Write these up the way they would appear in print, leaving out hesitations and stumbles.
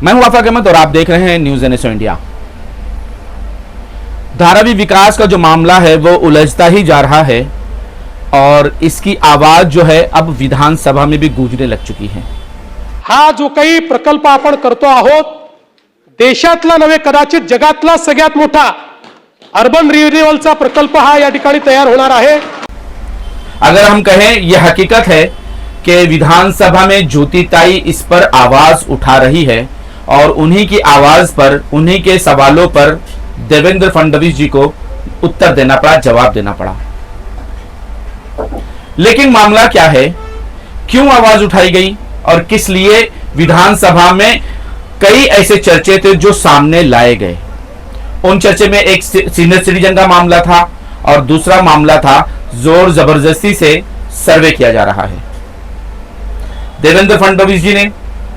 मैं हूं आफाक अहमद और आप देख रहे हैं न्यूज NSO इंडिया। धारावी विकास का जो मामला है वो उलझता ही जा रहा है और इसकी आवाज जो है अब विधानसभा में भी गूंजने लग चुकी है। हा जो काही प्रकल्प आपण करतो आहोत, देशातला नव्हे कदाचित जगातला सगळ्यात मोठा अर्बन रिन्यूअलचा प्रकल्प हा या ठिकाणी तयार होणार आहे। अगर हम कहें यह हकीकत है कि विधानसभा में ज्योतिताई इस पर आवाज उठा रही है और उन्हीं की आवाज पर, उन्हीं के सवालों पर देवेंद्र फडणवीस जी को उत्तर देना पड़ा, जवाब देना पड़ा। लेकिन मामला क्या है, क्यों आवाज उठाई गई और किस लिए विधानसभा में कई ऐसे चर्चे थे जो सामने लाए गए। उन चर्चे में एक सीनियर सिटीजन का मामला था और दूसरा मामला था जोर जबरदस्ती से सर्वे किया जा रहा है। देवेंद्र फडणवीस जी ने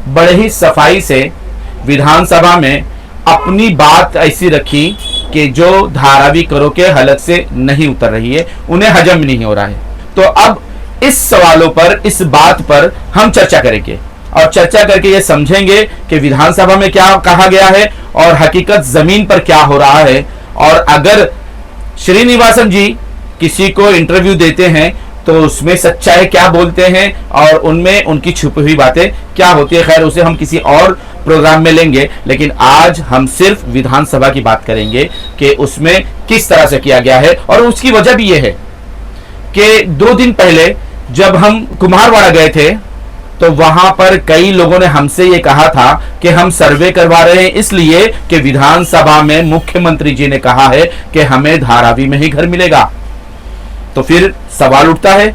बड़े ही सफाई से विधानसभा में अपनी बात ऐसी रखी कि जो धारावी करों के हलक से नहीं उतर रही है, उन्हें हजम नहीं हो रहा है। तो अब इस सवालों पर, इस बात पर हम चर्चा करेंगे और चर्चा करके ये समझेंगे कि विधानसभा में क्या कहा गया है और हकीकत जमीन पर क्या हो रहा है। और अगर श्रीनिवासन जी किसी को इंटरव्यू देते हैं तो उसमें सच्चाई क्या बोलते हैं और उनमें उनकी छुपी हुई बातें क्या होती है। खैर, उसे हम किसी और प्रोग्राम में लेंगे, लेकिन आज हम सिर्फ विधानसभा की बात करेंगे कि उसमें किस तरह से किया गया है। और उसकी वजह भी यह है कि 2 दिन पहले जब हम कुम्हारवाड़ा गए थे तो वहां पर कई लोगों ने हमसे ये कहा था कि हम सर्वे करवा रहे हैं इसलिए कि विधानसभा में मुख्यमंत्री जी ने कहा है कि हमें धारावी में ही घर मिलेगा। तो फिर सवाल उठता है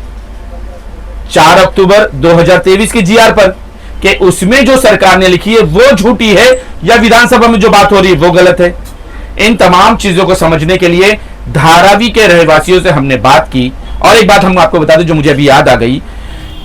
4 अक्टूबर 2023 के GR पर कि उसमें जो सरकार ने लिखी है वो झूठी है या विधानसभा में जो बात हो रही है वो गलत है। इन तमाम चीजों को समझने के लिए धारावी के रहवासियों से हमने बात की। और एक बात हम आपको बता दें जो मुझे अभी याद आ गई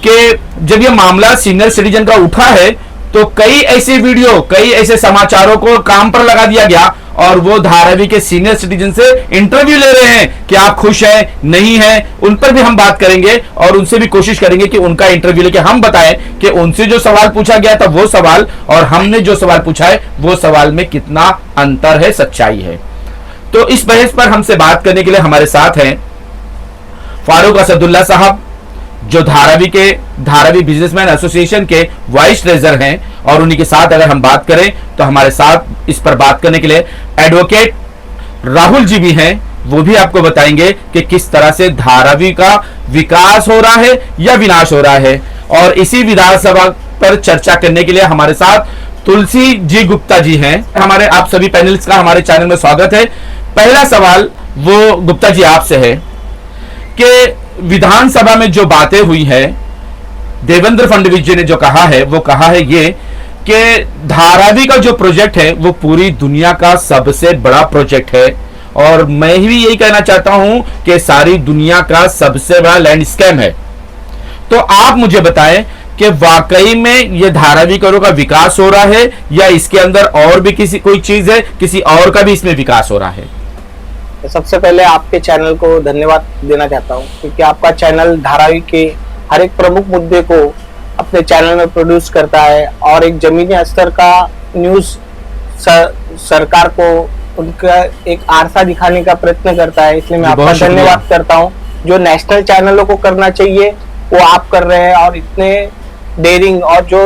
कि जब यह मामला सीनियर सिटीजन का उठा है तो कई ऐसे वीडियो, कई ऐसे समाचारों को काम पर लगा दिया गया और वो धारावी के सीनियर सिटीजन से इंटरव्यू ले रहे हैं कि आप खुश हैं, नहीं हैं। उन पर भी हम बात करेंगे और उनसे भी कोशिश करेंगे कि उनका इंटरव्यू लेके हम बताएं कि उनसे जो सवाल पूछा गया था वो सवाल और हमने जो सवाल पूछा है वो सवाल में कितना अंतर है, सच्चाई है। तो इस बहस पर हमसे बात करने के लिए हमारे साथ हैं फारूक असदुल्ला साहब, जो धारावी बिजनेसमैन एसोसिएशन के वाइस ट्रेजर हैं। और उन्हीं के साथ अगर हम बात करें तो हमारे साथ इस पर बात करने के लिए एडवोकेट राहुल जी भी हैं। वो भी आपको बताएंगे कि किस तरह से धारावी का विकास हो रहा है या विनाश हो रहा है। और इसी विधानसभा पर चर्चा करने के लिए हमारे साथ तुलसी जी गुप्ता जी हैं। हमारे आप सभी पैनलिस्ट का हमारे चैनल में स्वागत है। पहला सवाल वो गुप्ता जी आपसे है कि विधानसभा में जो बातें हुई है, देवेंद्र फडणवीस जी ने जो कहा है वो कहा है ये कि धारावी का जो प्रोजेक्ट है वो पूरी दुनिया का सबसे बड़ा प्रोजेक्ट है। और मैं भी यही कहना चाहता हूं कि सारी दुनिया का सबसे बड़ा लैंड स्कैम है। तो आप मुझे बताएं कि वाकई में ये धारावी करों का विकास हो रहा है या इसके अंदर और भी कोई चीज है, किसी और का भी इसमें विकास हो रहा है। सबसे पहले आपके चैनल को धन्यवाद देना चाहता हूं क्योंकि आपका चैनल धारावी के हर एक प्रमुख मुद्दे को अपने चैनल में प्रोड्यूस करता है और एक जमीनी स्तर का न्यूज सरकार को उनका एक आरसा दिखाने का प्रयत्न करता है। इसलिए मैं आपका धन्यवाद करता हूं। जो नेशनल चैनलों को करना चाहिए वो आप कर रहे हैं और इतने डेयरिंग और जो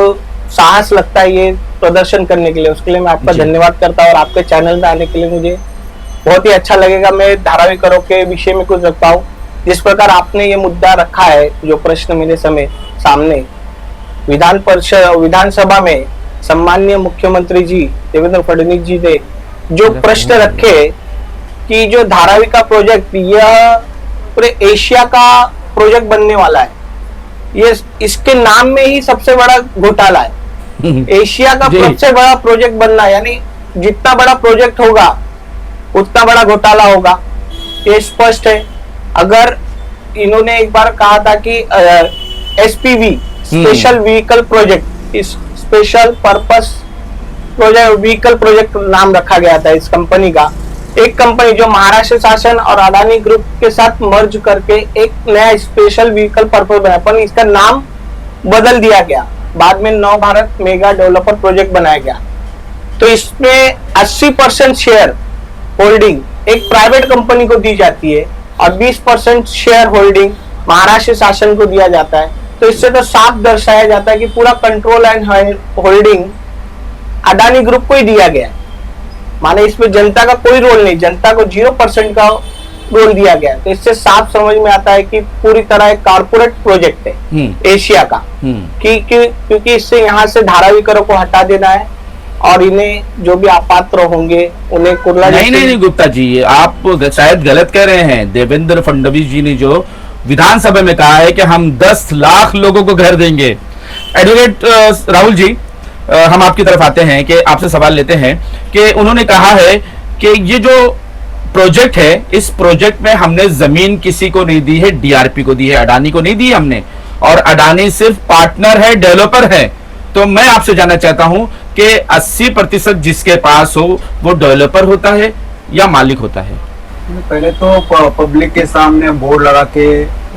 साहस लगता है ये प्रदर्शन करने के लिए, उसके लिए मैं आपका धन्यवाद करता हूं। और आपके चैनल में आने के लिए मुझे बहुत ही अच्छा लगेगा। मैं धारावी करों के विषय में कुछ रखता हूँ। जिस प्रकार आपने ये मुद्दा रखा है, जो प्रश्न मेरे सामने विधानसभा में सम्माननीय मुख्यमंत्री जी देवेंद्र फडणवीस जी ने जो प्रश्न रखे कि जो धारावी का प्रोजेक्ट यह पूरे एशिया का प्रोजेक्ट बनने वाला है, ये इसके नाम में ही सबसे बड़ा घोटाला है। एशिया का सबसे बड़ा प्रोजेक्ट बनना, यानी जितना बड़ा प्रोजेक्ट होगा उतना बड़ा घोटाला होगा, ये स्पष्ट है। अगर इन्होंने एक बार कहा था कि SPV स्पेशल व्हीकल प्रोजेक्ट, इस special purpose project vehicle project नाम रखा गया था इस कंपनी का। एक कंपनी जो महाराष्ट्र शासन और अडानी ग्रुप के साथ मर्ज करके एक नया स्पेशल व्हीकल पर्पस बनाया, पर इसका नाम बदल दिया गया। बाद में नव भारत मेगा डेवलपर प्रोजेक्ट बनाया गया। तो इसमें 80% शेयर होल्डिंग एक प्राइवेट कंपनी को दी जाती है और 20% शेयर होल्डिंग महाराष्ट्र शासन को दिया जाता है। तो इससे तो साफ दर्शाया जाता है कि पूरा control and holding Adani group को ही दिया गया है। माने इसमें जनता का कोई रोल नहीं, जनता को 0% का रोल दिया गया है। तो इससे साफ समझ में आता है कि पूरी तरह एक कारपोरेट प्रोजेक्ट है एशिया का, क्योंकि इससे यहाँ से धारावी करों को हटा देना है और इन्हें जो भी अपात्र होंगे उन्हें कुर्ला। नहीं गुप्ता जी, आप शायद गलत कह रहे हैं। देवेंद्र फडणवीस जी ने जो विधानसभा में कहा है कि हम 10 लाख लोगों को घर देंगे। एडवोकेट राहुल जी, हम आपकी तरफ आते हैं कि आपसे सवाल लेते हैं कि उन्होंने कहा है कि ये जो प्रोजेक्ट है, इस प्रोजेक्ट में हमने जमीन किसी को नहीं दी है, डीआरपी को दी है, अडानी को नहीं दी हमने, और अडानी सिर्फ पार्टनर है, डेवलपर है। तो मैं आपसे जानना चाहता हूं कि 80% जिसके पास हो वो डेवलपर होता है या मालिक होता है? पहले तो पब्लिक के सामने बोर्ड लगा के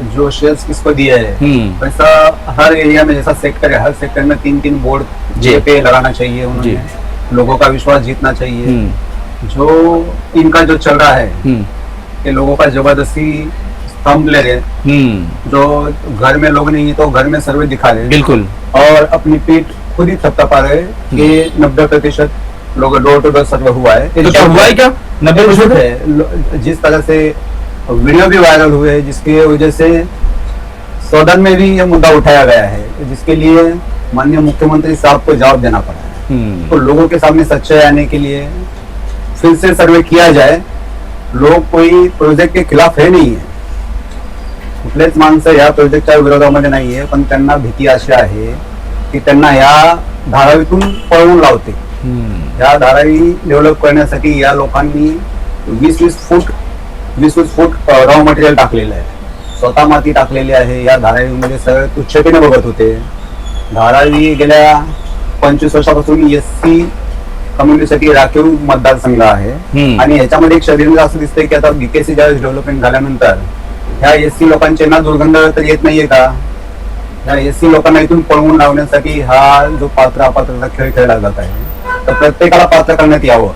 जो शेयर्स किसको दिए है, वैसा हर एरिया में जैसा सेक्टर है, हर सेक्टर में 3-3 बोर्ड जे पे लगाना चाहिए उन्होंने, लोगों का विश्वास जीतना चाहिए। जो इनका जो चल रहा है कि लोगों का जबरदस्ती स्तंभ ले रहे, जो घर में लोग नहीं है तो घर में सर्वे दिखा रहे, बिल्कुल, और अपनी पीठ खुद ही थपथपा रहे कि 90% लोग डोर टू डोर सर्वे हुआ है। तो क्या हुआ है क्या? 90% है। जिस तरह से वीडियो भी वायरल हुए, जिसकी वजह से सदन में भी यह मुद्दा उठाया गया है, जिसके लिए माननीय मुख्यमंत्री साहब को जवाब देना पड़ा है। तो लोगों के सामने सच्चाई आने के लिए फिर से सर्वे किया जाए। लोग कोई प्रोजेक्ट के खिलाफ है नाही आहे, कुठलेच माणसं या प्रोजेक्टच्या विरोधामध्ये नाही आहे, पण त्यांना भीती अशी आहे की त्यांना या धारावीतून पळवून लावते। या धारावी डेव्हलप करण्यासाठी या लोकांनी 20-20 फूट रॉ मटेरियल टाकलेलं आहे, स्वतः माती टाकलेली आहे। या धारावीमध्ये सगळे तुच्छतेने बघत होते। धारावी गेल्या 25 वर्षापासून एससी कम्युनिटीसाठी राखीव मतदारसंघ आहे आणि याच्यामध्ये एक षडयंत्र असं दिसतंय की आता बीकेसी ज्यावेळेस डेव्हलपमेंट झाल्यानंतर ह्या एससी लोकांचे ना दुर्गंध तर येत नाहीये का, या एससी लोकांना इथून पळवून लावण्यासाठी हा जो पात्र अपात्रचा खेळ खेळला जात आहे। तर प्रत्येकाला पात्र करण्यात यावं।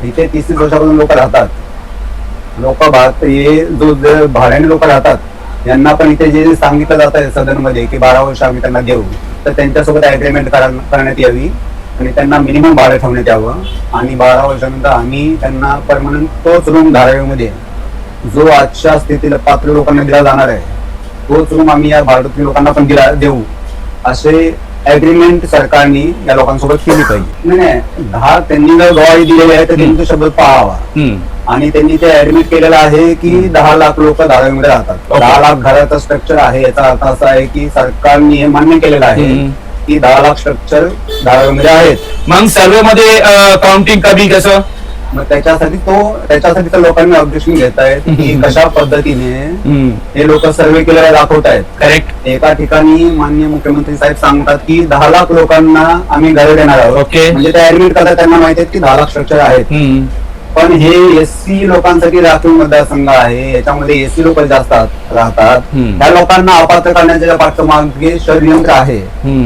इथे 30 वर्षापासून लोक राहतात, हे जो भाड्याने लोक राहतात यांना पण इथे जे सांगितलं जात आहे सदनमध्ये की 12 वर्ष आम्ही त्यांना देऊ, तर त्यांच्यासोबत अग्रीमेंट करण्यात यावी आणि त्यांना मिनिमम भाडं ठेवण्यात यावं आणि 12 वर्षानंतर आम्ही त्यांना परमनंट तोच रूम धारावीमध्ये जो आजच्या स्थितीला पात्र लोकांना दिला जाणार आहे तोच रूम आम्ही या भारतातील लोकांना पण देऊ, असे अग्रीमेंट सरकारने या लोकांसोबत केली पाहिजे। नाही, त्यांनी जर ग्वाही दिलेली आहे तर त्यांनी तो शब्द पाहावा आणि त्यांनी ते ऍडमिट केलेलं आहे की 10 लाख लोक धारावीमध्ये राहतात। 10 लाख घराचं स्ट्रक्चर आहे, याचा अर्थ असा आहे की सरकारने हे मान्य केलेलं आहे की 10 लाख स्ट्रक्चर धारावीमध्ये आहेत। मग सर्वे मध्ये काउंटिंग कधी कसं? मग त्याच्यासाठी तर लोकांनी ऑब्जेक्शन घेत आहेत की कशा पद्धतीने हे लोक सर्वे केलेला दाखवत आहेत। करेक्ट। एका ठिकाणी माननीय मुख्यमंत्री साहेब सांगतात की 10 लाख लोकांना आम्ही घरे देणार आहोत, म्हणजे ते ऍडमिट करतात, त्यांना माहिती आहे की 10 लाख स्ट्रक्चर आहेत। पण हे एससी लोकांसाठी राखीव मतदारसंघ आहे, याच्यामध्ये एससी लोक जास्त राहतात, त्या लोकांना अपात्र करण्याच्या पाठमागे षडयंत्र आहे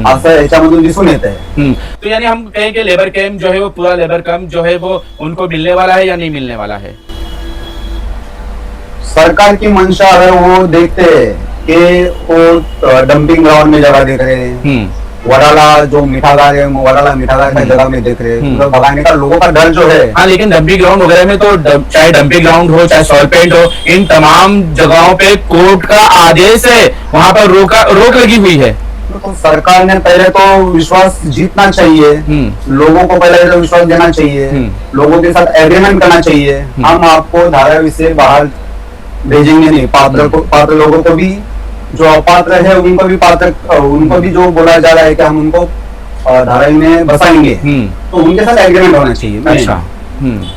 असं याच्यामधून दिसून येत आहे। तो यानी हम कहें कि लेबर कैंप जो है वो पूरा लेबर कैंप जो है वो उनको मिलने वाला है या नहीं मिलने वाला है? सरकार की मंशा है वो देखते हैं कि वो डंपिंग ग्राउंड में जगह देख रहे हैं, वडाला जो मीठागार है वडाला मीठागार का जगह में देख रहे हैं, भगाने का लोगों का डर जो है। हाँ, लेकिन डंपिंग ग्राउंड वगैरह में तो चाहे डंपिंग ग्राउंड हो चाहे सॉइल पेंट हो, इन तमाम जगहों पे कोर्ट का आदेश है, वहाँ पर रोक लगी हुई है। तो सरकार ने पहले तो विश्वास जीतना चाहिए, लोगों को पहले तो विश्वास देना चाहिए, लोगों के साथ एग्रीमेंट करना चाहिए। हम आपको धारावी से बाहर भेजेंगे नहीं, पात्र लोगों को भी, जो अपात्र है उनको भी जो बोला जा रहा है कि हम उनको धारावी में बसाएंगे, तो उनके साथ एग्रीमेंट होना चाहिए। अच्छा।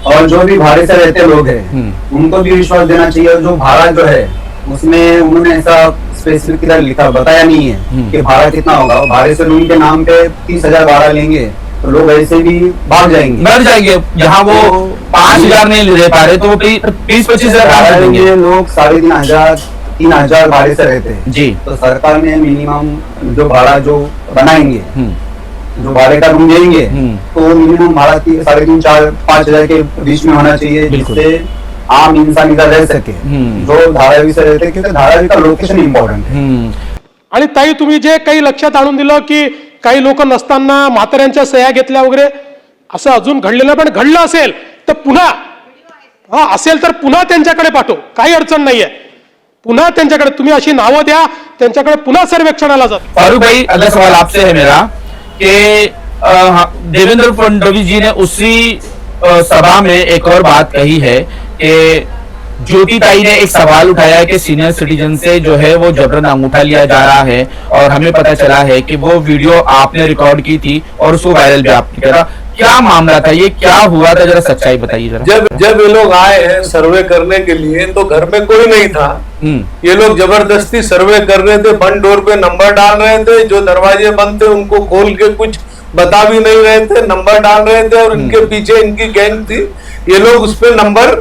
और जो भी भाड़े से रहते लोग हैं उनको भी विश्वास देना चाहिए। जो भाड़ा जो है उसमें उन्होंने ऐसा स्पेसिफिक लिखा बताया नहीं है कि भाड़ा कितना होगा। भाड़े से रूम के नाम पे 30,000 भाड़ा लेंगे तो लोग ऐसे भी भाग जाएंगे, मर जाएंगे। जहाँ वो 5,000 नहीं दे पा रहे तो वो 20-25 हजार देंगे। लोग 3,500 3,000 भाड़े से रहते हैं जी। तो सरकार ने मिनिमम जो भाड़ा जो बनाएंगे जो भाड़े का रूम लेंगे तो मिनिमम भाड़ा 3,500 4-5 हजार के बीच में होना चाहिए, बिल्कुल। जिससे आम इंसान इधर रह सके, जो धारावी से रहते हैं, क्योंकि धारावी का लोकेशन इम्पोर्टेंट है। आणि ताई तुम्ही जे काही लक्षात आणून दिलं की काही लोक नसताना म्हाताऱ्यांच्या सह्या घेतल्या वगैरे, असं अजून घडलेलं, पण घडलं असेल तर पुन्हा असेल तर पुन्हा त्यांच्याकडे पाठव, काही अडचण नाहीये, पुन्हा त्यांच्याकडे तुम्ही अशी नावं द्या, त्यांच्याकडे पुन्हा सर्वेक्षणाला जातो। फारूक भाई, अगला सवाल आपसे है मेरा कि देवेंद्र फडणवीस जी ने उसी सभा में एक और बात कही है कि ज्योतिताई ने एक सवाल उठाया है कि सीनियर सिटीजन से जो है वो जबरन अंगूठा लिया जा रहा है, और हमें पता चला है कि वो वीडियो आपने रिकॉर्ड की थी और उसको वायरल भी आपने किया था। क्या मामला था, ये क्या हुआ था, जरा सच्चाई बताइए जरा। जब ये लोग आए हैं सर्वे करने के लिए तो घर में कोई नहीं था। ये लोग जबरदस्ती सर्वे कर रहे थे, बंद डोर पे नंबर डाल रहे थे, जो दरवाजे बंद थे उनको खोल के कुछ बता भी नहीं रहे थे, नंबर डाल रहे थे, और इनके पीछे इनकी गैंग थी। ये लोग उस पे नंबर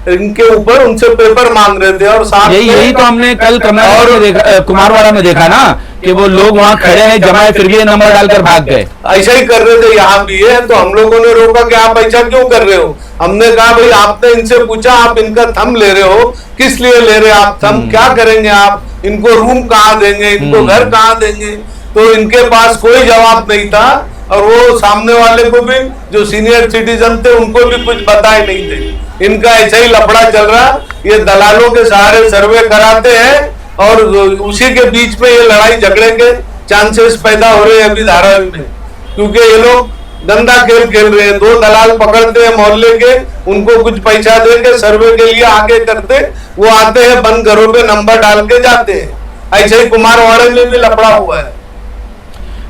इनके ऊपर उनसे पेपर मांग रहे थे, और साथ यही तो हमने कल कुमारवाड़ा में देखा ना कि वो लोग वहां खड़े हैं जमा है, फिर भी ये नंबर डालकर भाग गए। ऐसा ही कर रहे थे यहाँ भी है। तो हम लोगों ने रोका कि आप ऐसा क्यों कर रहे हो। हमने कहा भाई आपने इनसे पूछा, आप इनका थंब ले रहे हो, किस लिए ले रहे हो आप थंब, क्या करेंगे आप, इनको रूम कहाँ देंगे, इनको घर कहाँ देंगे। तो इनके पास कोई जवाब नहीं था, और वो सामने वाले को भी जो सीनियर सिटीजन थे उनको भी कुछ बताए नहीं थे। इनका ऐसा ही लफड़ा चल रहा, ये दलालों के सहारे सर्वे कराते हैं, और उसी के बीच में ये लड़ाई झगड़े के चांसेस पैदा हो रहे हैं अभी धारावी में, क्योंकि ये लोग गंदा खेल खेल रहे हैं। 2 दलाल पकड़ते हैं मोहल्ले के, उनको कुछ पैसा दे के सर्वे के लिए आगे करते, वो आते हैं बंद घरों पे नंबर डाल के जाते हैं। ऐसे ही कुमारवाड़े में भी लफड़ा हुआ है।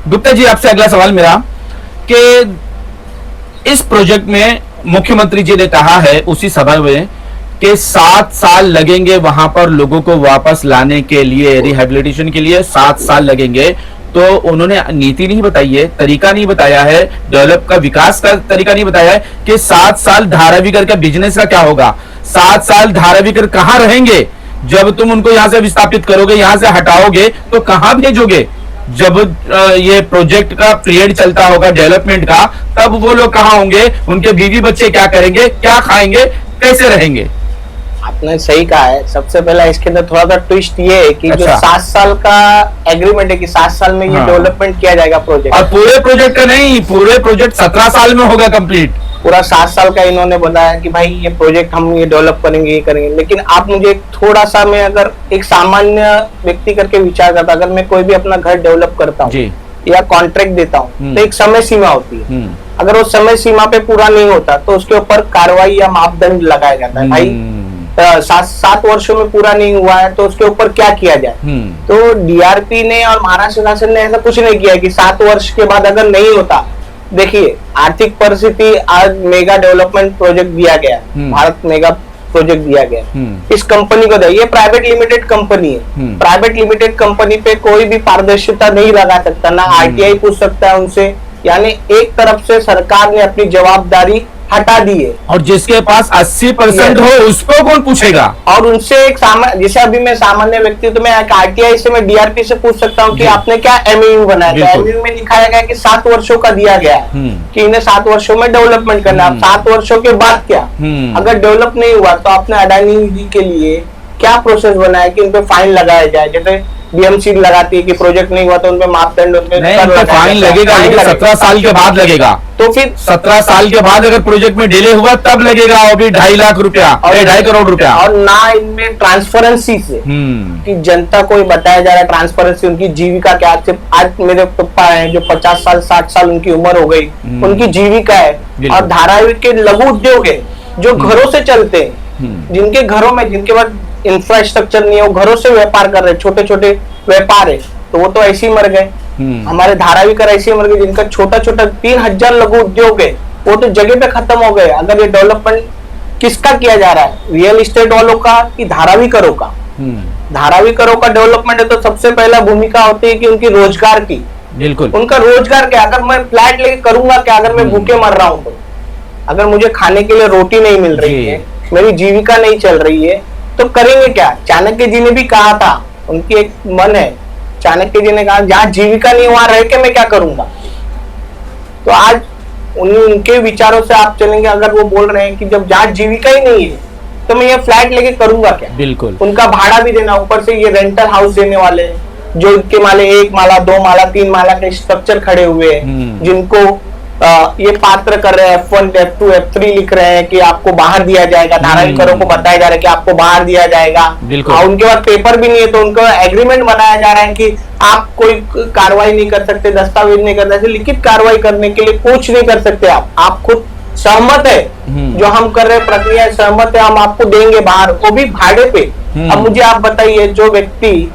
गुप्ता जी, आपसे अगला सवाल मेरा कि इस प्रोजेक्ट में मुख्यमंत्री जी ने कहा है उसी सभा में कि 7 साल लगेंगे वहां पर लोगों को वापस लाने के लिए, रिहेबिलिटेशन के लिए 7 साल लगेंगे। तो उन्होंने नीति नहीं बताई है, तरीका नहीं बताया है, डेवलप का विकास का तरीका नहीं बताया है कि 7 साल धारावीकर का बिजनेस का क्या होगा, 7 साल धारावीकर कहां रहेंगे। जब तुम उनको यहां से विस्थापित करोगे, यहां से हटाओगे तो कहां भेजोगे। जब ये प्रोजेक्ट का पीरियड चलता होगा डेवलपमेंट का, तब वो लोग कहां होंगे, उनके बीवी बच्चे क्या करेंगे, क्या खाएंगे, कैसे रहेंगे। आपने सही कहा है। सबसे पहला इसके अंदर थोड़ा सा ट्विस्ट ये है कि जो 7 साल का एग्रीमेंट है कि 7 साल में ये डेवलपमेंट किया जाएगा प्रोजेक्ट, और पूरे प्रोजेक्ट का नहीं, पूरे प्रोजेक्ट 17 साल में होगा कंप्लीट। पूरा 7 साल का इन्होंने बताया कि भाई ये प्रोजेक्ट हम ये डेवलप करेंगे, ये करेंगे। लेकिन आप मुझे थोड़ा सा, मैं अगर एक सामान्य व्यक्ति करके विचार करता, अगर मैं कोई भी अपना घर डेवलप करता हूँ या कॉन्ट्रैक्ट देता हूँ, तो एक समय सीमा होती है। अगर वो समय सीमा पे पूरा नहीं होता तो उसके ऊपर कार्रवाई या मापदंड लगाया जाता है। भाई 7 वर्षों में पूरा नहीं हुआ है तो उसके ऊपर क्या किया जाए। तो डीआरपी ने और महाराष्ट्र शासन ने ऐसा कुछ नहीं किया कि 7 वर्ष के बाद अगर नहीं होता। देखिए आर्थिक परिस्थिति, आज मेगा डेवलपमेंट प्रोजेक्ट दिया गया, भारत मेगा प्रोजेक्ट दिया गया, इस कंपनी को दिया। ये प्राइवेट लिमिटेड कंपनी है। प्राइवेट लिमिटेड कंपनी पे कोई भी पारदर्शिता नहीं लगा सकता, ना आरटीआई पूछ सकता है उनसे। यानी एक तरफ से सरकार ने अपनी जवाबदारी हटा दी है, और जिसके पास 80% हो उसको कौन पूछेगा। और उनसे एक जैसे अभी मैं सामान्य व्यक्ति, तो मैं आरटीआई से, मैं डीआरपी से पूछ सकता हूँ कि आपने क्या एमयू बनाया। एमयू में लिखाया गया कि 7 वर्षों का दिया गया है कि इन्हें 7 वर्षों में डेवलपमेंट करना है। 7 वर्षों के बाद क्या, अगर डेवलप नहीं हुआ तो आपने अडानी जी के लिए क्या प्रोसेस बनाया कि उनपे फाइन लगाया जाए। जैसे बीएमसी लगाती है कि प्रोजेक्ट नहीं हुआ तो उनपे मापदंड, फाइन लगेगा, 17 साल के बाद लगेगा। तो फिर 17 साल के बाद अगर प्रोजेक्ट में डिले हुआ तब लगेगा, और भी 2.5 लाख रुपया और 2.5 करोड़ रुपया। और ना इनमें ट्रांसपेरेंसी से कि जनता को बताया जा रहा है, ट्रांसपेरेंसी उनकी जीविका क्या। आज मेरे पप्पा हैं जो 50 साल 60 साल उनकी उम्र हो गई, उनकी जीविका है। और धारावी के लघु उद्योग है जो घरों से चलते हैं, जिनके घरों में, जिनके पास इंफ्रास्ट्रक्चर नहीं है, वो घरों से व्यापार कर रहे हैं, छोटे छोटे व्यापार है, तो वो तो ऐसे ही मर गए। हमारे धारावी कर ऐसे ही मर गए जिनका छोटा छोटा 3000 लघु उद्योग है, वो तो जगह पे खत्म हो गए। अगर ये डेवलपमेंट किसका किया जा रहा है, रियल एस्टेट वालों का कि धारावी करों का। धारावी करों का डेवलपमेंट है तो सबसे पहला भूमिका होती है कि उनकी रोजगार की। बिल्कुल, उनका रोजगार क्या, अगर मैं फ्लैट लेके करूंगा क्या, अगर मैं भूखे मर रहा हूं तो, अगर मुझे खाने के लिए रोटी नहीं मिल रही है, मेरी जीविका नहीं चल रही है, तो करेंगे क्या। चाणक्य जी ने भी कहा था, उनकी एक मन है, चाणक्य जी ने कहा जहां जीविका नहीं वहां रह के मैं क्या करूंगा। तो आज उनके विचारों से आप चलेंगे, अगर वो बोल रहे हैं कि जब जहाँ जीविका ही नहीं है तो मैं ये फ्लैट लेके करूंगा क्या? बिल्कुल। उनका भाड़ा भी देना, ऊपर से ये रेंटल हाउस देने वाले हैं जो इनके माले 1 माला 2 माला 3 माला के स्ट्रक्चर खड़े हुए हैं, जिनको ये पात्र कर रहे हैं, F1 F2 F3 लिख रहे हैं कि आपको बाहर दिया जाएगा, धाराविकारों को बताया जा रहा है कि आपको बाहर दिया जाएगा। और उनके पास पेपर भी नहीं है, तो उनका एग्रीमेंट बनाया जा रहा है कि आप कोई कार्रवाई नहीं कर सकते, दस्तावेज नहीं कर सकते, लिखित कार्रवाई करने के लिए कुछ नहीं कर सकते। आप खुद सहमत है जो हम कर रहे प्रक्रिया सहमत है, हम आपको देंगे बाहर, वो भी भाड़े पे। अब मुझे आप बताइए, जो व्यक्ति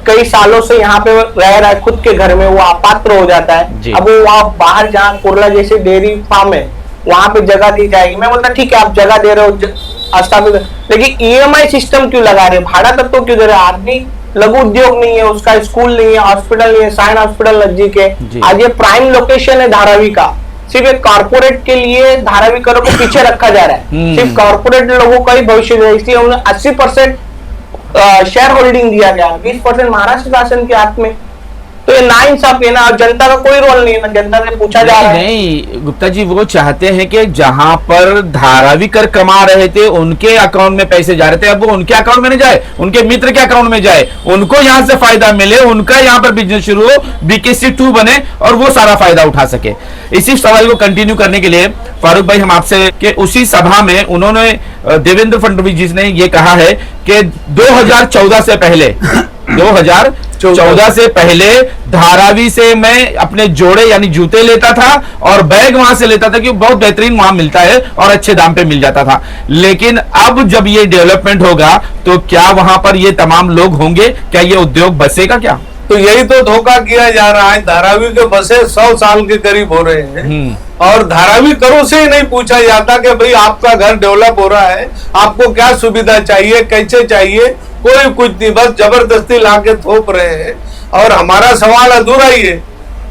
कई सालों से यहाँ पे रह रहा है खुद के घर में, वो अपात्र हो जाता है, अब वो वहाँ बाहर जहाँ कुर्ला जैसे डेयरी फार्म है वहां पे जगह दी जाएगी, मैं बोलता ठीक है आप जगह दे रहे हो स्थापित, लेकिन EMI सिस्टम क्यों लगा रहे, भाड़ा तक तो क्यों दे रहे? आदमी लघु उद्योग नहीं है, उसका स्कूल नहीं है, हॉस्पिटल नहीं है, साइन हॉस्पिटल नजदीक है, आज ये प्राइम लोकेशन है धारावी का, सिर्फ एक कॉर्पोरेट के लिए धारावीकरों को पीछे रखा जा रहा है, सिर्फ कॉर्पोरेट लोगों का ही भविष्य है, इसलिए उन्हें 80% शेयर होल्डिंग दिया गया, 20% महाराष्ट्र शासन के हाथ में। तो ये नाइंसाफी है ना, और जनता का कोई रोल नहीं है ना, जनता से पूछा जा रहा है। नहीं गुप्ता जी, वो चाहते हैं कि जहां पर धारावी कर कमा रहे थे उनके अकाउंट में पैसे जा रहे थे, अब वो उनके अकाउंट में नहीं जाए, उनके मित्र के अकाउंट में जाए, उनको यहां से फायदा मिले, उनका यहां पर बिजनेस शुरू हो, BKC 2 बने और वो सारा फायदा उठा सके। इसी सवाल को कंटिन्यू करने के लिए फारूक भाई, हम आपसे कि उसी सभा में उन्होंने देवेंद्र फडणवीस जी ने ये कहा है कि 2014 से पहले 2014 से पहले धारावी से मैं अपने जोड़े यानी जूते लेता था और बैग वहां से लेता था, क्योंकि बहुत बेहतरीन वहां मिलता है और अच्छे दाम पे मिल जाता था। लेकिन अब जब ये डेवलपमेंट होगा तो क्या वहां पर ये तमाम लोग होंगे, क्या ये उद्योग बसेगा क्या? तो यही तो धोखा किया जा रहा है। धारावी के बसे 100 साल के करीब हो रहे हैं और धारावी करों से ही नहीं पूछा जाता कि भाई आपका घर डेवलप हो रहा है, आपको क्या सुविधा चाहिए, कैसे चाहिए, कोई कुछ नहीं, बस जबरदस्ती लाके थोप रहे हैं। और हमारा सवाल अधूरा ही है,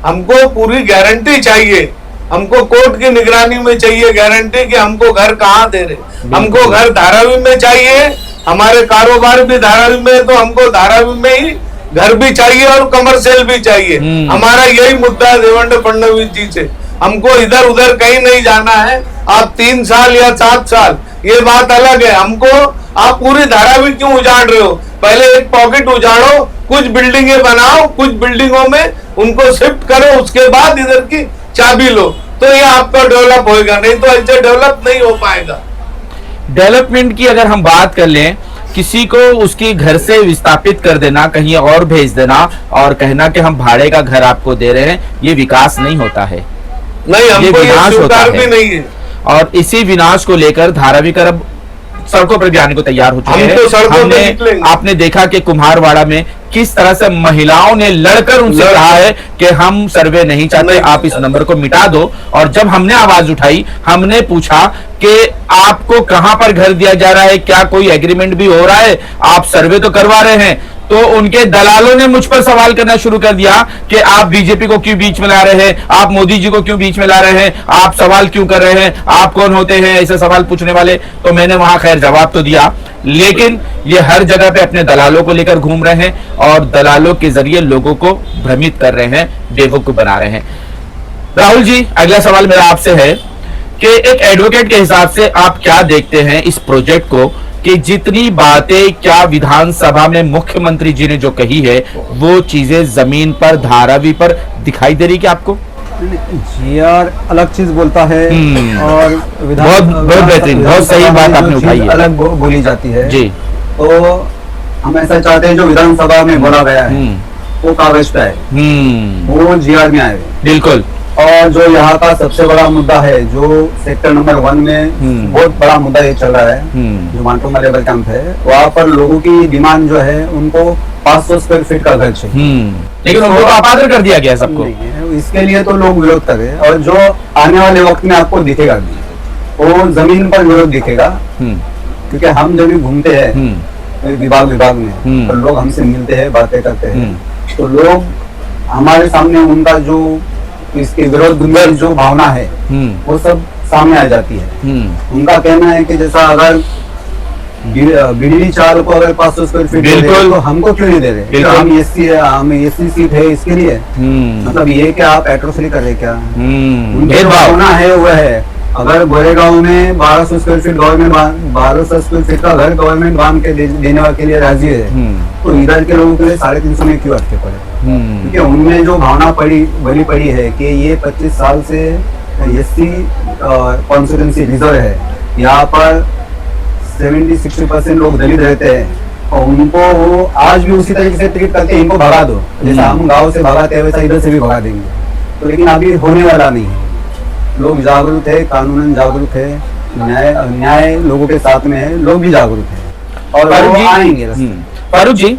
हमको पूरी गारंटी चाहिए, हमको कोर्ट की निगरानी में चाहिए गारंटी कि हमको घर कहाँ दे रहे, हमको घर धारावी में चाहिए, हमारे कारोबार भी धारावी में है तो हमको धारावी में ही घर भी चाहिए और कमर्शियल भी चाहिए। हमारा यही मुद्दा है देवेंद्र फडणवीस जी से, हमको इधर उधर कहीं नहीं जाना है। आप 3 साल या 7 साल ये बात अलग है, हमको आप पूरी धारावी क्यों उजाड़ रहे हो? पहले एक पॉकेट उजाड़ो, कुछ बिल्डिंगें बनाओ, कुछ बिल्डिंगों में उनको शिफ्ट करो, उसके बाद इधर की चाबी लो, तो ये आपका डेवलप होएगा, नहीं तो ऐसे डेवलप नहीं हो पाएगा। डेवलपमेंट की अगर हम बात कर लें, किसी को उसके घर से विस्थापित कर देना, कहीं और भेज देना और कहना कि हम भाड़े का घर आपको दे रहे हैं, ये विकास नहीं होता है, नहीं हमको ये विनाश होता स्वीकार भी है। नहीं है। और इसी विनाश को लेकर धारावीकर अब सड़कों पर भी आने को तैयार हो चुके हम तो सड़कों पे हैं। निकलेंगे। आपने देखा कि कुम्हारवाड़ा में किस तरह से महिलाओं ने लड़कर उनसे कहा है कि हम सर्वे नहीं चाहते, आप इस नंबर को मिटा दो। और जब हमने आवाज उठाई, हमने पूछा कि आपको कहां पर घर दिया जा रहा है, क्या कोई एग्रीमेंट भी हो रहा है, आप सर्वे तो करवा रहे हैं, तो उनके दलालों ने मुझ पर सवाल करना शुरू कर दिया कि आप बीजेपी को क्यों बीच में ला रहे हैं, आप मोदी जी को क्यों बीच में ला रहे हैं, आप सवाल क्यों कर रहे हैं, आप कौन होते हैं ऐसे सवाल पूछने वाले। तो मैंने वहां खैर जवाब तो दिया, लेकिन ये हर जगह पे अपने दलालों को लेकर घूम रहे हैं और दलालों के जरिए लोगों को भ्रमित कर रहे हैं, बेवकूफ बना रहे हैं। राहुल जी, अगला सवाल मेरा आपसे है कि एक एडवोकेट के हिसाब से आप क्या देखते हैं इस प्रोजेक्ट को, कि जितनी बातें क्या विधानसभा में मुख्यमंत्री जी ने जो कही है वो चीजें जमीन पर धारावी पर दिखाई दे रही क्या आपको? GR अलग चीज बोलता है और बहुत बेहतरीन, बहुत सही बात आपने उठाई है, अलग बोली जाती है जी। तो हम ऐसा चाहते हैं जो विधानसभा में बोला गया है वो कागज पे है, वो GR में आए। बिल्कुल। और जो यहाँ का सबसे बड़ा मुद्दा है, जो सेक्टर नंबर 1 में बहुत बड़ा मुद्दा ये चल रहा है, जो मांटोमा लेबर कैंप है, वहाँ पर लोगों की डिमांड जो है उनको 500 स्क्वायर फीट का घर चाहिए, लेकिन उनको अपात्र कर दिया गया सबको। इसके लिए तो लोग विरोध कर रहे हैं और जो आने वाले वक्त में आपको दिखेगा भी, वो जमीन पर विरोध दिखेगा, क्योंकि हम जब भी घूमते हैं विभाग में तो लोग हमसे मिलते हैं, बातें करते हैं, तो लोग हमारे सामने उनका जो इसके विरोध में जो भावना है वो सब सामने आ जाती है। उनका कहना है कि जैसा अगर बिजली चालू को अगर 500 स्क्वायर फीट दे रहे हैं, बिल्कुल। तो हमको क्यों नहीं दे रहे? बिल्कुल। हम एससी है, हम एससी सीट है इसके लिए। मतलब ये क्या आप एट्रोसिटी कर रहे क्या? उनके जो भेदभाव। होना है वो है। अगर गोरेगांव में 1200 square feet government 1200 square feet का घर गवर्नमेंट बांध के देने के लिए राजी है, तो इधर के लोगों के लिए 350 में क्यों अटके पड़े? क्योंकि उनमें जो भावना बली पड़ी है कि ये 25 साल से एससी कॉन्स्टिट्यूंसी रिजर्व है, यहाँ पर 70-60% लोग दलित रहते हैं, और उनको वो आज भी उसी तरीके से ट्रीट करके इनको भगा दो, जैसा हम गांव से भगाते हैं वैसा इधर से भी भगा देंगे। तो लेकिन अभी होने वाला नहीं है। लोग जागरूक है, कानूनन जागरूक है, न्याय लोगों के साथ में है, लोग भी जागरूक है और फारूक वो जी, आएंगे रास्ते। फारूक जी,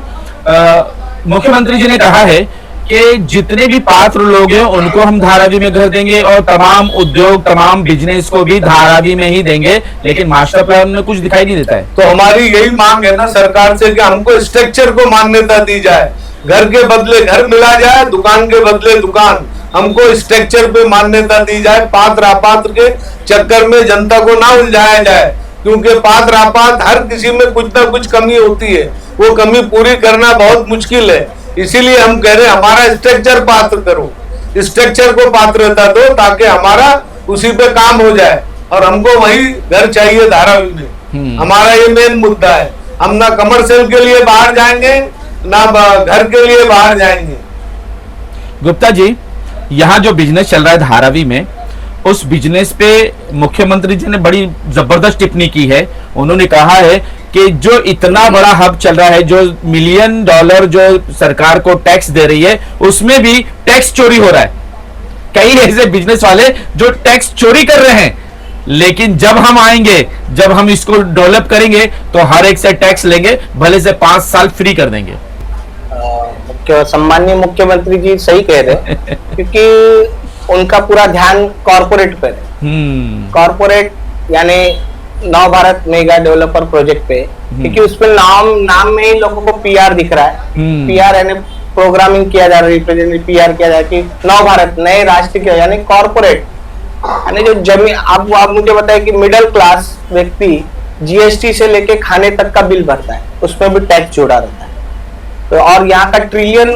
मुख्यमंत्री जी ने कहा है कि जितने भी पात्र लोग हैं उनको हम धारावी में घर देंगे और तमाम उद्योग तमाम बिजनेस को भी धारावी में ही देंगे, लेकिन मास्टर प्लान में कुछ दिखाई नहीं देता है। तो हमारी यही मांग है ना सरकार से कि हमको स्ट्रक्चर को मान्यता दी जाए, घर के बदले घर मिला जाए, दुकान के बदले दुकान, हमको स्ट्रक्चर पे मान्यता दी जाए। पात्र अपात्र के चक्कर में जनता को ना उलझाया जाए, क्योंकि पात्र अपात्र हर किसी में कुछ ना कुछ कमी होती है, वो कमी पूरी करना बहुत मुश्किल है। इसीलिए हम कह रहे हैं हमारा स्ट्रक्चर पात्र करो, स्ट्रक्चर को पात्रता दो ताकि हमारा उसी पे काम हो जाए, और हमको वही घर चाहिए धारावी में। हमारा ये मेन मुद्दा है। हम ना कमर्शियल के लिए बाहर जाएंगे ना घर के लिए बाहर जाएंगे। गुप्ता जी, यहाँ जो बिजनेस चल रहा है धारावी में, उस बिजनेस पे मुख्यमंत्री जी ने बड़ी जबरदस्त टिप्पणी की है। उन्होंने कहा है कि जो इतना बड़ा हब चल रहा है, जो $1 मिलियन जो सरकार को टैक्स दे रही है, उसमें भी टैक्स चोरी हो रहा है। कई ऐसे बिजनेस वाले जो टैक्स चोरी कर रहे हैं, लेकिन जब हम आएंगे, जब हम इसको डेवलप करेंगे, तो हर एक से टैक्स लेंगे, भले से 5 साल फ्री कर देंगे। सम्माननीय मुख्यमंत्री जी सही कह रहे हैं क्योंकि उनका पूरा ध्यान कॉर्पोरेट पर है। कॉर्पोरेट यानी नव भारत मेगा डेवलपर प्रोजेक्ट पे, क्योंकि उसमें नाम में ही लोगों को पीआर दिख रहा है। पीआर यानी प्रोग्रामिंग किया जा रहा है, रिप्रेजेंटेटिव पीआर किया जा रहा है कि नव भारत नए राष्ट्र के, यानी कॉर्पोरेट यानी जो जमीन, आप मुझे बताएं कि मिडिल क्लास व्यक्ति जीएसटी से लेके खाने तक का बिल भरता है, उसमें भी टैक्स जोड़ा रहता है। तो और यहाँ का ट्रिलियन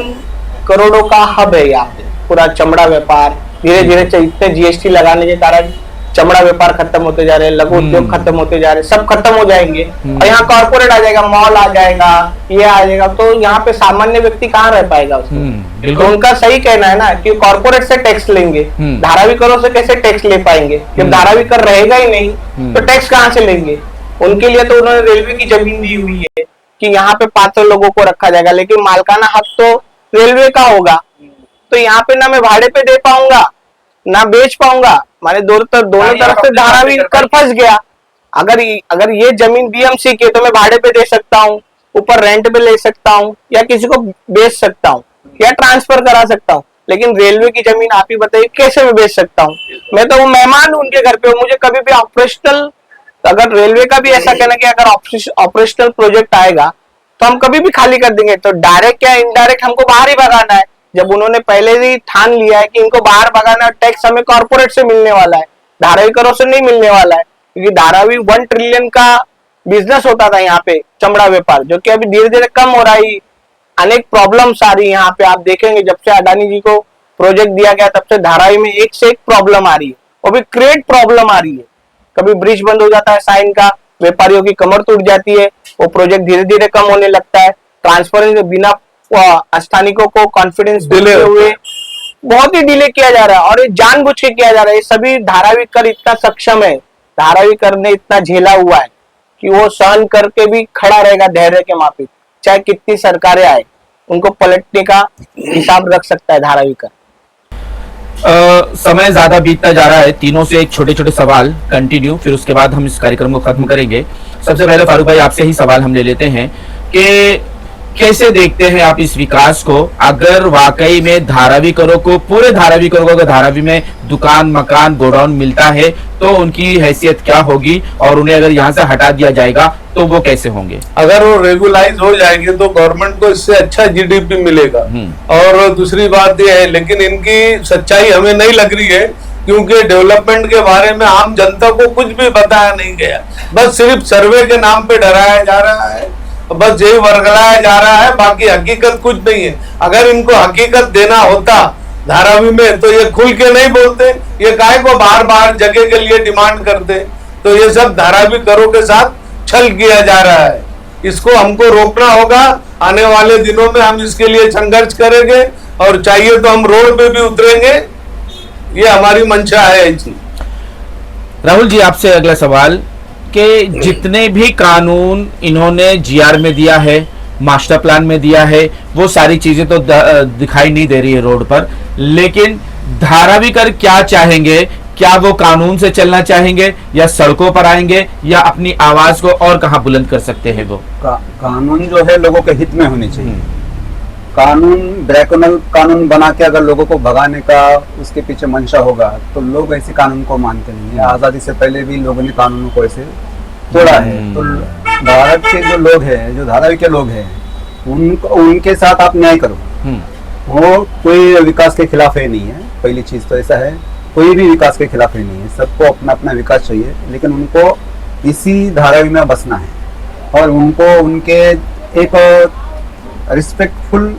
करोड़ों का हब है, यहाँ पे पूरा चमड़ा व्यापार धीरे धीरे इतने जीएसटी लगाने के कारण चमड़ा व्यापार खत्म होते जा रहे हैं, लघु उद्योग खत्म होते जा रहे हैं, सब खत्म हो जाएंगे और यहाँ कॉर्पोरेट आ जाएगा, मॉल आ जाएगा, ये आ जाएगा, तो यहाँ पे सामान्य व्यक्ति कहाँ रह पाएगा उसमें। तो उनका सही कहना है ना कि कॉर्पोरेट से टैक्स लेंगे, धारावी करों से कैसे टैक्स ले पाएंगे जब धारावी कर रहेगा ही नहीं, तो टैक्स कहाँ से लेंगे। उनके लिए तो उन्होंने रेलवे की जमीन दी हुई है कि यहाँ पे पात्र लोगों को रखा जाएगा, लेकिन मालकाना हक तो रेलवे का होगा, तो यहाँ पे ना मैं भाड़े पे दे पाऊंगा ना बेच पाऊंगा, माने दोनों तरफ से धारावी कर फंस गया। अगर ये जमीन बीएमसी की तो मैं भाड़े पे दे सकता हूँ, ऊपर रेंट पे ले सकता हूँ, या किसी को बेच सकता हूँ, या ट्रांसफर करा सकता हूँ, लेकिन रेलवे की जमीन आप ही बताइए कैसे मैं बेच सकता हूँ। मैं तो वो मेहमान हूँ उनके घर पे, मुझे कभी भी ऑपरेशनल, अगर रेलवे का भी ऐसा कहना कि अगर ऑपरेशनल प्रोजेक्ट आएगा तो हम कभी भी खाली कर देंगे, तो डायरेक्ट या इनडायरेक्ट हमको बाहर ही भगाना है। जब उन्होंने पहले ही ठान लिया है कि इनको बाहर भगाना है, टैक्स हमें कॉर्पोरेट से मिलने वाला है, धारावी करों से नहीं मिलने वाला है, क्योंकि धारावी 1 ट्रिलियन का बिजनेस होता था यहाँ पे चमड़ा व्यापार, जो कि अभी धीरे धीरे कम हो रहा है। अनेक प्रॉब्लम्स आ रही है यहाँ पे, आप देखेंगे जब से अडानी जी को प्रोजेक्ट दिया गया तब से धारावी में एक से एक प्रॉब्लम आ रही है, वो भी क्रिएट प्रॉब्लम आ रही है। कभी ब्रिज बंद हो जाता है साइन का, व्यापारियों की कमर टूट जाती है, वो प्रोजेक्ट धीरे धीरे कम होने लगता है, ट्रांसपेरेंसी बिना स्थानिकों को कॉन्फिडेंस देते हुए बहुत ही डिले किया जा रहा है, और ये जानबूझ के किया जा रहा है। ये सभी धारावी कर इतना सक्षम है, धारावी कर ने इतना झेला हुआ है कि वो सहन करके भी खड़ा रहेगा धैर्य के माफिक, चाहे कितनी सरकारें आए, उनको पलटने का हिसाब रख सकता है धारावी कर। समय ज्यादा बीतता जा रहा है, तीनों से एक छोटे छोटे सवाल कंटिन्यू, फिर उसके बाद हम इस कार्यक्रम को खत्म करेंगे। सबसे पहले फारूक भाई आपसे ही सवाल हम ले लेते हैं कि कैसे देखते हैं आप इस विकास को, अगर वाकई में धारावी करों को, पूरे धारावी करों को अगर धारावी में दुकान मकान गोडाउन मिलता है तो उनकी हैसियत क्या होगी, और उन्हें अगर यहाँ से हटा दिया जाएगा तो वो कैसे होंगे। अगर वो रेगुलाइज हो जाएंगे तो गवर्नमेंट को इससे अच्छा जीडीपी मिलेगा। और दूसरी बात यह है, लेकिन इनकी सच्चाई हमें नहीं लग रही है क्योंकि डेवलपमेंट के बारे में आम जनता को कुछ भी बताया नहीं गया, बस सिर्फ सर्वे के नाम पे डराया जा रहा है, बस यही वर्गलाया जा रहा है, बाकी हकीकत कुछ नहीं है। अगर इनको हकीकत देना होता धारावी में तो ये खुल के नहीं बोलते, ये काहे को बार बार जगह के लिए डिमांड करते। तो ये सब धारावी करों के साथ छल किया जा रहा है, इसको हमको रोकना होगा। आने वाले दिनों में हम इसके लिए संघर्ष करेंगे और चाहिए तो हम रोड पे भी उतरेंगे, ये हमारी मंशा है जी। राहुल जी, आपसे अगला सवाल कि जितने भी कानून इन्होंने जीआर में दिया है, मास्टर प्लान में दिया है, वो सारी चीजें तो दिखाई नहीं दे रही है रोड पर, लेकिन धारावीकर क्या चाहेंगे? क्या वो कानून से चलना चाहेंगे या सड़कों पर आएंगे या अपनी आवाज को और कहां बुलंद कर सकते हैं वो? कानून जो है लोगों के हित में होने चाहिए। कानून ड्रैकोनल कानून बना के अगर लोगों को भगाने का उसके पीछे मंशा होगा तो लोग ऐसे कानून को मानते नहीं है। आजादी से पहले भी लोगों ने कानूनों को ऐसे तोड़ा है। तो भारत के जो लोग हैं, जो धारावी के लोग हैं, उनके साथ आप न्याय करो। वो कोई विकास के खिलाफ है नहीं है, पहली चीज तो ऐसा है, कोई भी विकास के खिलाफ ही नहीं है। सबको अपना अपना विकास चाहिए, लेकिन उनको इसी धारावी में बसना है और उनको उनके एक रिस्पेक्टफुल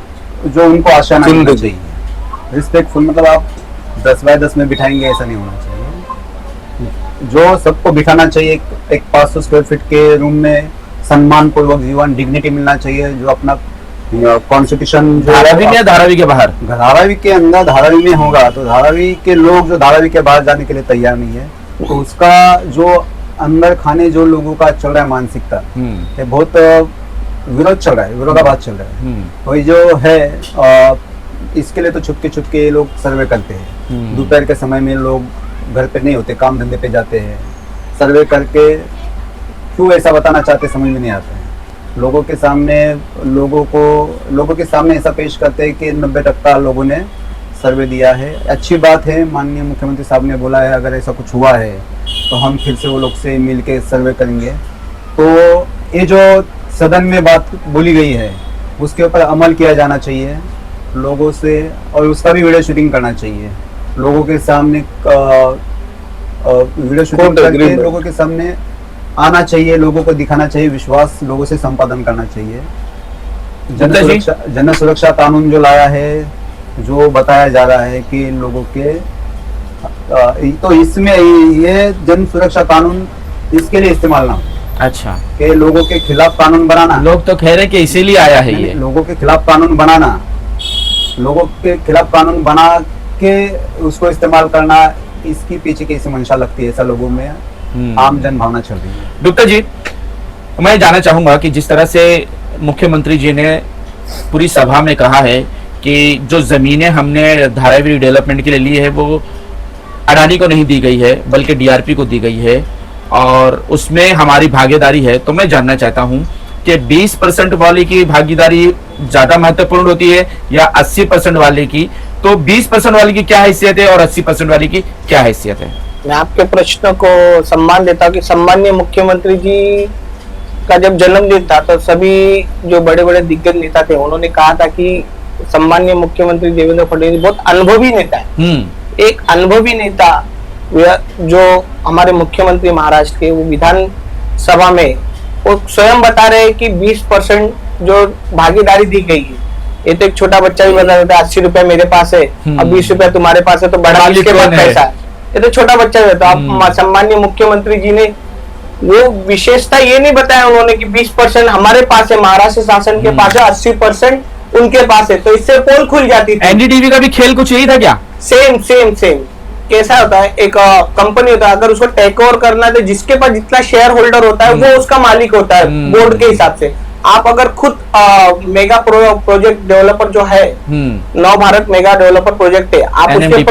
जो उनको आशाना मिलना चाहिए। रिस्पेक्टफुल मतलब आप 10 बाय 10 में बिठाएंगे ऐसा नहीं होना चाहिए। जो सबको बिठाना चाहिए एक 500 स्क्वायर फीट के रूम में, सम्मान पूर्वक जीवन, डिग्निटी मिलना चाहिए। जो अपना कॉन्स्टिट्यूशन धारावी में या धारावी के बाहर? धारावी के अंदर धारावी में होगा तो धारावी के लोग जो धारावी के बाहर जाने के लिए तैयार नहीं है, तो उसका जो अंदर खाने जो लोगों का चल रहा है मानसिकता, ये बहुत विरोध चल रहा है, विरोधाभास चल रहा है। वही जो है इसके लिए तो छुपके छुपके लोग सर्वे करते हैं। दोपहर के समय में लोग घर पे नहीं होते, काम धंधे पे जाते हैं, सर्वे करके क्यों ऐसा बताना चाहते समझ में नहीं आता है। लोगों के सामने ऐसा पेश करते हैं कि 90% लोगों ने सर्वे दिया है। अच्छी बात है, माननीय मुख्यमंत्री साहब ने बोला है अगर ऐसा कुछ हुआ है तो हम फिर से वो लोग से मिल के सर्वे करेंगे। तो ये जो सदन में बात बोली गई है उसके ऊपर अमल किया जाना चाहिए लोगों से, और उसका भी वीडियो शूटिंग करना चाहिए लोगों के सामने। वीडियो शूटिंग करके लोगों के सामने आना चाहिए, लोगों को दिखाना चाहिए, विश्वास लोगों से संपादन करना चाहिए। जन सुरक्षा कानून जो लाया है, जो बताया जा रहा है कि लोगों के तो इसमें ये जन सुरक्षा कानून इसके लिए इस्तेमाल ना हो। अच्छा, कि लोगों के खिलाफ कानून बनाना, लोग तो कह रहे हैं कि इसीलिए आया है ये। लोगों के खिलाफ कानून बनाना, लोगों के खिलाफ कानून बना के उसको इस्तेमाल करना, इसकी पीछे कैसी मंशा लगती है ऐसा लोगों में आम जन भावना चल रही है। डॉक्टर जी, मैं जानना चाहूंगा कि जिस तरह से मुख्यमंत्री जी ने पूरी सभा में कहा है कि जो जमीनें हमने धारावी डेवलपमेंट के लिए ली है वो अडानी को नहीं दी गई है बल्कि डीआरपी को दी गई है और उसमें हमारी भागीदारी है, तो मैं जानना चाहता हूं कि 20% वाले की भागीदारी ज्यादा महत्वपूर्ण होती है या 80% वाले की? तो 20% वाले की क्या हैसियत है और 80% वाले की क्या हैसियत है? मैं आपके प्रश्न को सम्मान देता हूँ कि सम्मानीय मुख्यमंत्री जी का जब जन्मदिन था तो सभी जो बड़े बड़े दिग्गज नेता थे उन्होंने कहा था कि सम्मानीय मुख्यमंत्री देवेंद्र फडणवीस बहुत अनुभवी नेता है। एक अनुभवी नेता जो हमारे मुख्यमंत्री महाराष्ट्र के, वो विधान सभा में वो स्वयं बता रहे हैं कि 20% जो भागीदारी दी गई है, ये तो एक छोटा बच्चा भी बता देता है 80 रुपए मेरे पास है अब 20 रुपए तुम्हारे पास है तो बड़ा किसके पास पैसा है, ये तो छोटा बच्चा है। तो आप सम्मानीय मुख्यमंत्री जी ने वो विशेषता ये नहीं बताया उन्होंने कि 20% हमारे पास है, महाराष्ट्र शासन के पास है, 80% उनके पास है, तो इससे पोल खुल जाती थी। एनडीटीवी का भी खेल कुछ यही था क्या? सेम कैसा होता है, एक कंपनी होता है, अगर उसको टेक ओवर करना है तो जिसके पास जितना शेयर होल्डर होता है वो उसका मालिक होता है बोर्ड के हिसाब से। आप अगर खुद मेगा प्रोजेक्ट डेवलपर जो है, नव भारत मेगा डेवलपर प्रोजेक्ट है, आप उसके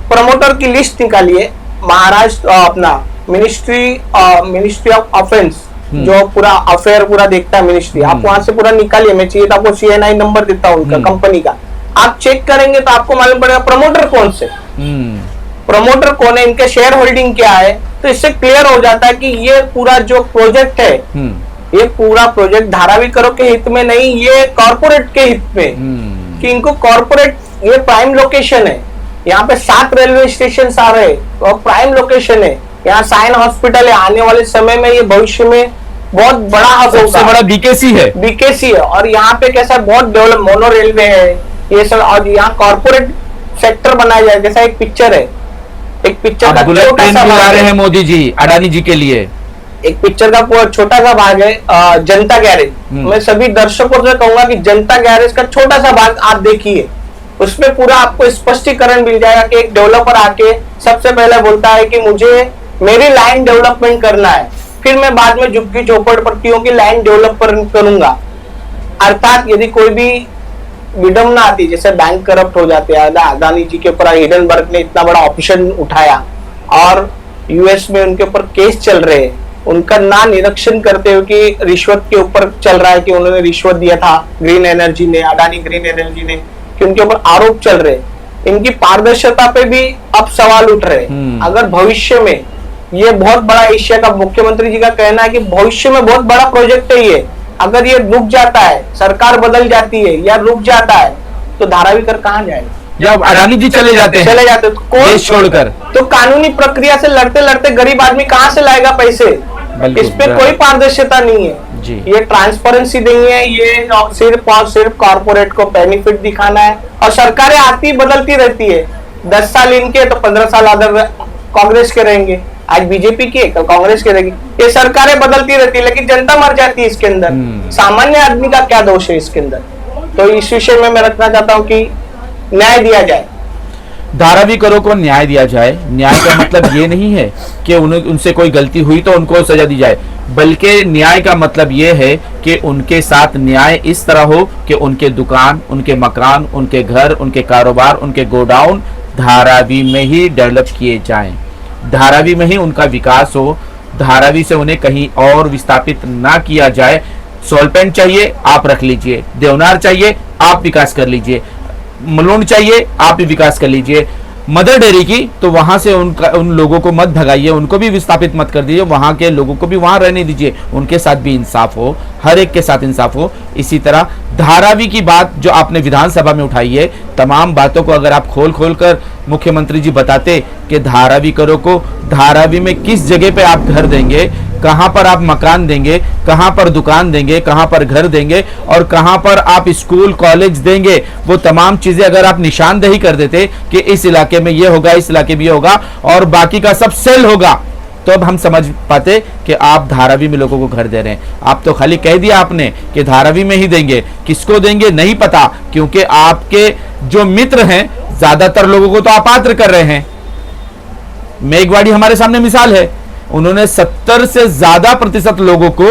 प्रमोटर की लिस्ट निकालिए। महाराष्ट्र अपना मिनिस्ट्री ऑफ ऑफेंस जो पूरा अफेयर पूरा देखता है मिनिस्ट्री, आप वहां से पूरा निकालिए। मैं चाहिए तो आपको CNI नंबर देता हूँ उनका कंपनी का, आप चेक करेंगे तो आपको मालूम पड़ेगा प्रमोटर कौन से, प्रमोटर कौन है, इनके शेयर होल्डिंग क्या है। तो इससे क्लियर हो जाता है कि ये पूरा जो प्रोजेक्ट है, ये पूरा प्रोजेक्ट धारावीकरों के हित में नहीं, ये कॉर्पोरेट के हित में, कि इनको कॉर्पोरेट, ये प्राइम लोकेशन है, यहाँ पे 7 रेलवे स्टेशन आ रहे हैं और प्राइम लोकेशन है। यहाँ साइन हॉस्पिटल है, आने वाले समय में ये भविष्य में बहुत बड़ा हब सबसे होगा, बड़ा बीकेसी है। बीकेसी है। और यहाँ पे कैसा बहुत डेवलप मोनो रेलवे है ये सब, और यहाँ कॉर्पोरेट सेक्टर बनाया जाए। जैसा एक पिक्चर है, एक पिक्चर का बुलेट छोटा ट्रेन सा भी ला भाग रहे है, हैं मोदी जी अडानी जी के लिए। एक पिक्चर का छोटा सा भाग है जनता गैरेज। मैं सभी दर्शकों से कहूंगा कि जनता गैरेज का छोटा सा भाग आप देखिए, उसमें पूरा आपको स्पष्टीकरण मिल जाएगा कि एक डेवलपर आके सबसे पहले बोलता है कि मुझे मेरी लाइन डेवलपमेंट करना है, फिर मैं बाद में झुग्गी झोपड़पट्टियों की लाइन डेवलप करूंगा। अर्थात यदि कोई भी विडम्बना आती, जैसे बैंक करप्ट हो जाते हैं, अदानी जी के ऊपर हिडनबर्ग ने इतना बड़ा ऑपरेशन उठाया और यूएस में उनके ऊपर केस चल रहे हैं, उनका ना निरीक्षण करते हुए कि रिश्वत के ऊपर चल रहा है कि उन्होंने रिश्वत दिया था ग्रीन एनर्जी ने, अडानी ग्रीन एनर्जी ने, कि उनके ऊपर आरोप चल रहे हैं। इनकी पारदर्शिता पे भी अब सवाल उठ रहे हैं। अगर भविष्य में ये बहुत बड़ा, एशिया का मुख्यमंत्री जी का कहना है कि भविष्य में बहुत बड़ा प्रोजेक्ट है ये, अगर ये रुक जाता है, सरकार बदल जाती है या रुक जाता है, तो धारावी कर कहाँ जाएगा? जब अडानी जी चले जाते तो कौन देश छोड़कर, तो कानूनी प्रक्रिया से लड़ते लड़ते गरीब आदमी कहाँ से लाएगा पैसे? बिल्कुल, इस पे कोई पारदर्शिता नहीं है जी। ये ट्रांसपेरेंसी नहीं है, ये सिर्फ और सिर्फ कॉर्पोरेट को बेनिफिट दिखाना है। और सरकारें आती बदलती रहती है, 10 साल इनके तो 15 साल अदर कांग्रेस के रहेंगे, आज बीजेपी की कल कांग्रेस की रहेगी। ये सरकारें बदलती रहती है लेकिन जनता मर जाती है इसके अंदर। सामान्य आदमी का क्या दोष है इसके अंदर? तो इस विषय में मैं रखना चाहता हूँ कि न्याय दिया जाए, धारावी करो को न्याय दिया जाए। न्याय का मतलब ये नहीं है कि उनसे कोई गलती हुई तो उनको सजा दी जाए, बल्कि न्याय का मतलब ये है कि उनके साथ न्याय इस तरह हो कि उनके दुकान, उनके मकान, उनके घर, उनके कारोबार, उनके गोडाउन धारावी में ही डेवलप किए जाएं, धारावी में ही उनका विकास हो, धारावी से उन्हें कहीं और विस्थापित ना किया जाए। सोलपेंट चाहिए आप रख लीजिए, देवनार चाहिए आप विकास कर लीजिए, मलूंड चाहिए आप भी विकास कर लीजिए, मदर डेयरी की तो वहां से उन लोगों को मत भगाइए, उनको भी विस्थापित मत कर दीजिए, वहां के लोगों को भी वहां रहने दीजिए, उनके साथ भी इंसाफ हो, हर एक के साथ इंसाफ हो। इसी तरह धारावी की बात जो आपने विधानसभा में उठाई है, तमाम बातों को अगर आप खोल खोल कर मुख्यमंत्री जी बताते कि धारावी करो को धारावी में किस जगह पे आप घर देंगे, कहां पर आप मकान देंगे, कहां पर दुकान देंगे, कहां पर घर देंगे और कहां पर आप स्कूल कॉलेज देंगे, वो तमाम चीजें अगर आप निशानदेही कर देते कि इस इलाके में ये होगा, इस इलाके में ये होगा और बाकी का सब सेल होगा, तो अब हम समझ पाते कि आप धारावी में लोगों को घर दे रहे हैं। आप तो खाली कह दिया आपने कि धारावी में ही देंगे, किसको देंगे नहीं पता, क्योंकि आपके जो मित्र हैं ज्यादातर लोगों को तो अपात्र कर रहे हैं। मेघवाड़ी हमारे सामने मिसाल है, उन्होंने 70 से ज्यादा % लोगों को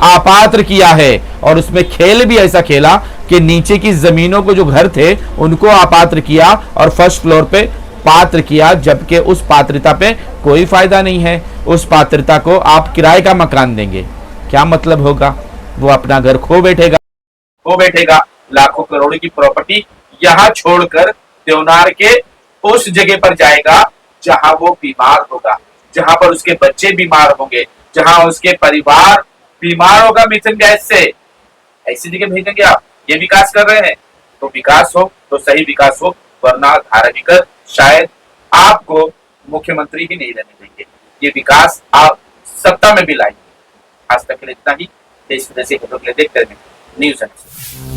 अपात्र किया है और उसमें खेल भी ऐसा खेला कि नीचे की जमीनों को जो घर थे उनको अपात्र किया और फर्स्ट फ्लोर पे पात्र किया, जबकि उस पात्रता पे कोई फायदा नहीं है। उस पात्रता को आप किराए का मकान देंगे, क्या मतलब होगा? वो अपना घर खो बैठेगा, लाखों करोड़ों की प्रॉपर्टी यहां छोड़कर देवनार के उस जगह पर जाएगा जहां वो बीमार होगा, जहां पर उसके बच्चे बीमार होंगे, जहां उसके परिवार बीमार होगा मिथेन गैस से। ऐसी जगह भेजेंगे आप? ये विकास कर रहे हैं? तो विकास हो तो सही विकास हो, वरना धारावी कर शायद आपको मुख्यमंत्री ही नहीं रहने देंगे। ये विकास आप सत्ता में भी लाएंगे। आज तक के लिए इतना ही। देश विदेश की खबरों के लिए देखते रहें न्यूज़।